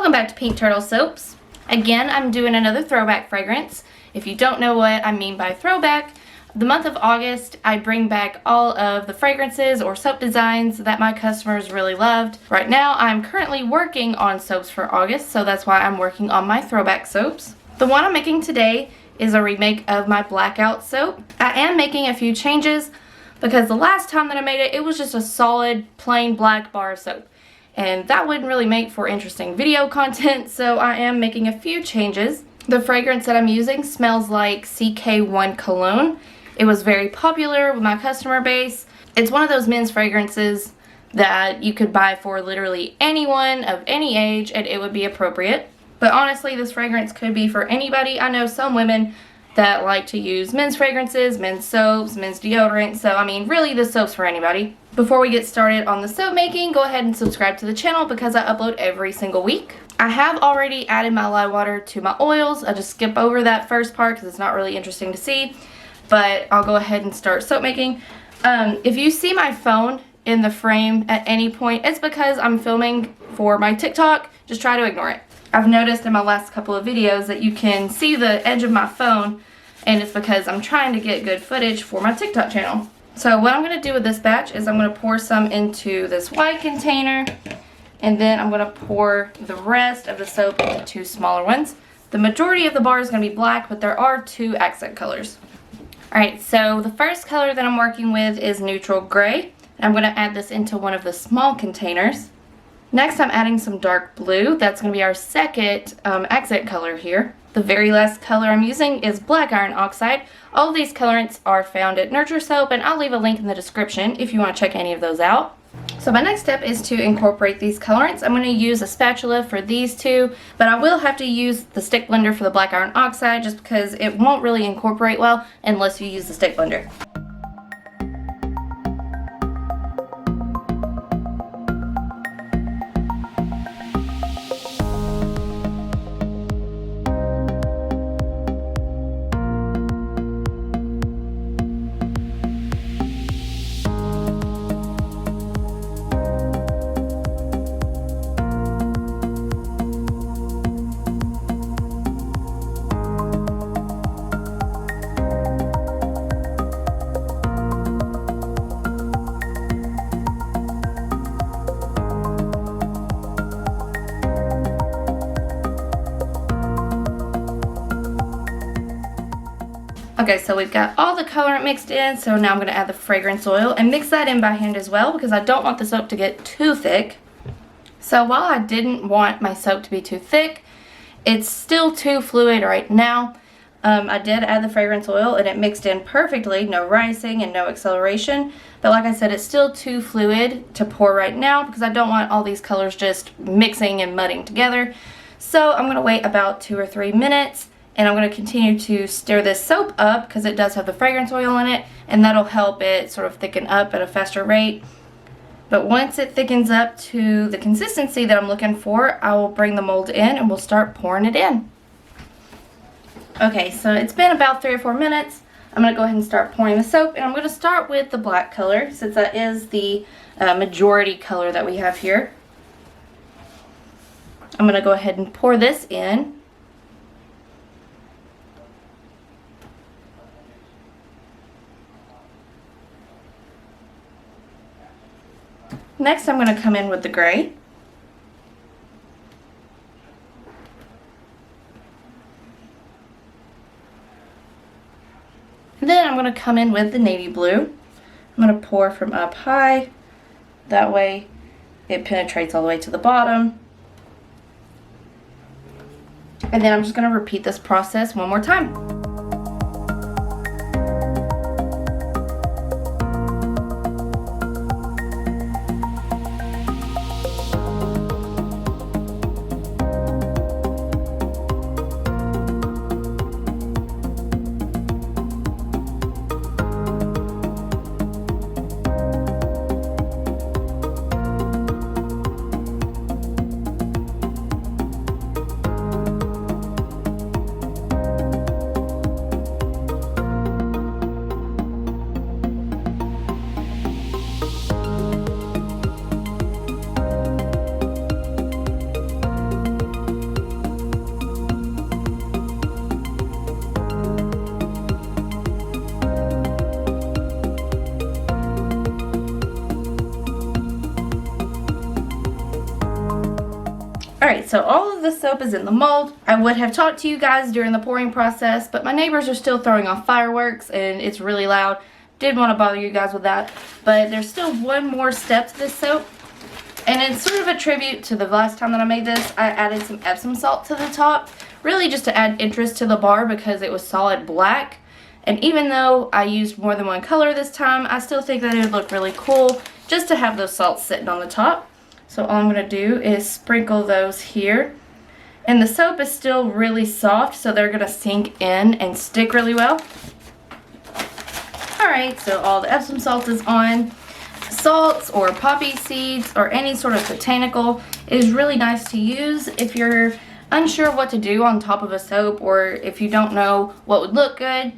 Welcome back to Pink Turtle Soaps. Again, I'm doing another throwback fragrance. If you don't know what I mean by throwback, the month of August, I bring back all of the fragrances or soap designs that my customers really loved. Right now, I'm currently working on soaps for August, so that's why I'm working on my throwback soaps. The one I'm making today is a remake of my Blackout soap. I am making a few changes because the last time that I made it, it was just a solid, plain black bar of soap. And that wouldn't really make for interesting video content, so I am making a few changes. The fragrance that I'm using smells like CK1 cologne. It was very popular with my customer base. It's one of those men's fragrances that you could buy for literally anyone of any age and it would be appropriate. But honestly, this fragrance could be for anybody. I know some women that like to use men's fragrances, men's soaps, men's deodorant, so I mean really this soap's for anybody. Before we get started on the soap making, go ahead and subscribe to the channel because I upload every single week. I have already added my lye water to my oils. I just skip over that first part because it's not really interesting to see, but I'll go ahead and start soap making. If you see my phone in the frame at any point, it's because I'm filming for my TikTok. Just try to ignore it. I've noticed in my last couple of videos that you can see the edge of my phone, and it's because I'm trying to get good footage for my TikTok channel. So what I'm going to do with this batch is I'm going to pour some into this white container, and then I'm going to pour the rest of the soap into two smaller ones. The majority of the bar is going to be black, but there are two accent colors. Alright, so the first color that I'm working with is neutral gray. I'm going to add this into one of the small containers. Next, I'm adding some dark blue. That's going to be our second accent color here. The very last color I'm using is black iron oxide. All of these colorants are found at Nurture Soap, and I'll leave a link in the description if you want to check any of those out. So my next step is to incorporate these colorants. I'm going to use a spatula for these two, but I will have to use the stick blender for the black iron oxide just because it won't really incorporate well unless you use the stick blender. Okay, so we've got all the colorant mixed in, so now I'm going to add the fragrance oil and mix that in by hand as well because I don't want the soap to get too thick. So while I didn't want my soap to be too thick, it's still too fluid right now. I did add the fragrance oil and it mixed in perfectly, no rising and no acceleration. But like I said, it's still too fluid to pour right now because I don't want all these colors just mixing and mudding together. So I'm going to wait about 2 or 3 minutes. And I'm going to continue to stir this soap up because it does have the fragrance oil in it, and that'll help it sort of thicken up at a faster rate. But once it thickens up to the consistency that I'm looking for, I will bring the mold in and we'll start pouring it in. Okay, so it's been about 3 or 4 minutes. I'm going to go ahead and start pouring the soap, and I'm going to start with the black color since that is the majority color that we have here. I'm going to go ahead and pour this in. Next, I'm going to come in with the gray. And then I'm going to come in with the navy blue. I'm going to pour from up high. That way it penetrates all the way to the bottom. And then I'm just going to repeat this process one more time. Alright, so all of the soap is in the mold. I would have talked to you guys during the pouring process, but my neighbors are still throwing off fireworks and it's really loud. Didn't want to bother you guys with that, but there's still one more step to this soap. And it's sort of a tribute to the last time that I made this. I added some Epsom salt to the top, really just to add interest to the bar because it was solid black. And even though I used more than one color this time, I still think that it would look really cool just to have those salts sitting on the top. So all I'm going to do is sprinkle those here. And the soap is still really soft, so they're going to sink in and stick really well. Alright, so all the Epsom salt is on. Salts or poppy seeds or any sort of botanical is really nice to use if you're unsure what to do on top of a soap, or if you don't know what would look good.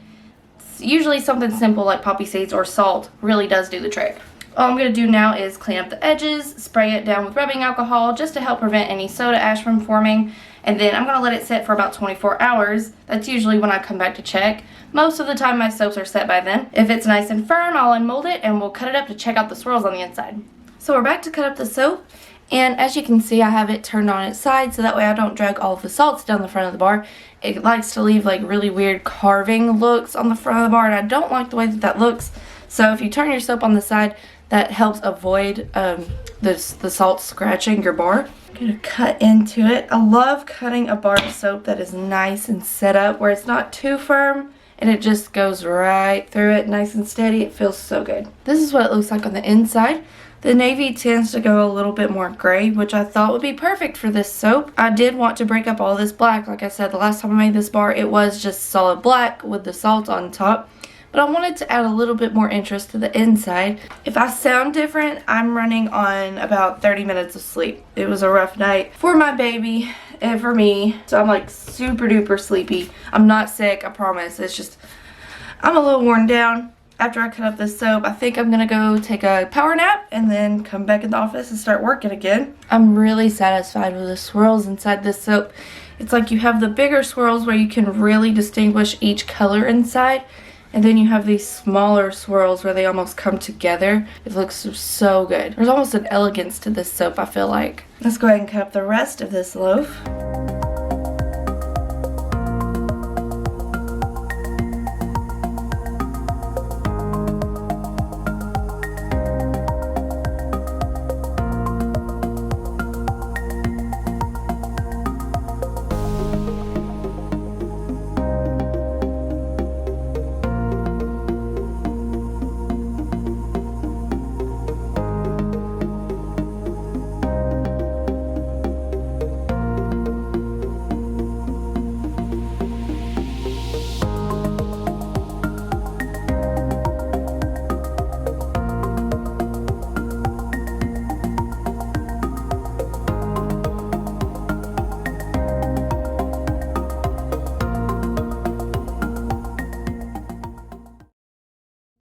Usually something simple like poppy seeds or salt really does do the trick. All I'm going to do now is clean up the edges, spray it down with rubbing alcohol just to help prevent any soda ash from forming, and then I'm going to let it sit for about 24 hours. That's usually when I come back to check. Most of the time my soaps are set by then. If it's nice and firm, I'll unmold it and we'll cut it up to check out the swirls on the inside. So we're back to cut up the soap, and as you can see I have it turned on its side so that way I don't drag all of the salts down the front of the bar. It likes to leave like really weird carving looks on the front of the bar, and I don't like the way that that looks. So if you turn your soap on the side, that helps avoid the salt scratching your bar. I'm going to cut into it. I love cutting a bar of soap that is nice and set up where it's not too firm and it just goes right through it nice and steady. It feels so good. This is what it looks like on the inside. The navy tends to go a little bit more gray, which I thought would be perfect for this soap. I did want to break up all this black. Like I said, the last time I made this bar, it was just solid black with the salt on top. But I wanted to add a little bit more interest to the inside. If I sound different, I'm running on about 30 minutes of sleep. It was a rough night for my baby and for me. So I'm like super duper sleepy. I'm not sick, I promise. It's just, I'm a little worn down. After I cut up this soap, I think I'm going to go take a power nap and then come back in the office and start working again. I'm really satisfied with the swirls inside this soap. It's like you have the bigger swirls where you can really distinguish each color inside. And then you have these smaller swirls where they almost come together. It looks so good. There's almost an elegance to this soap, I feel like. Let's go ahead and cut up the rest of this loaf.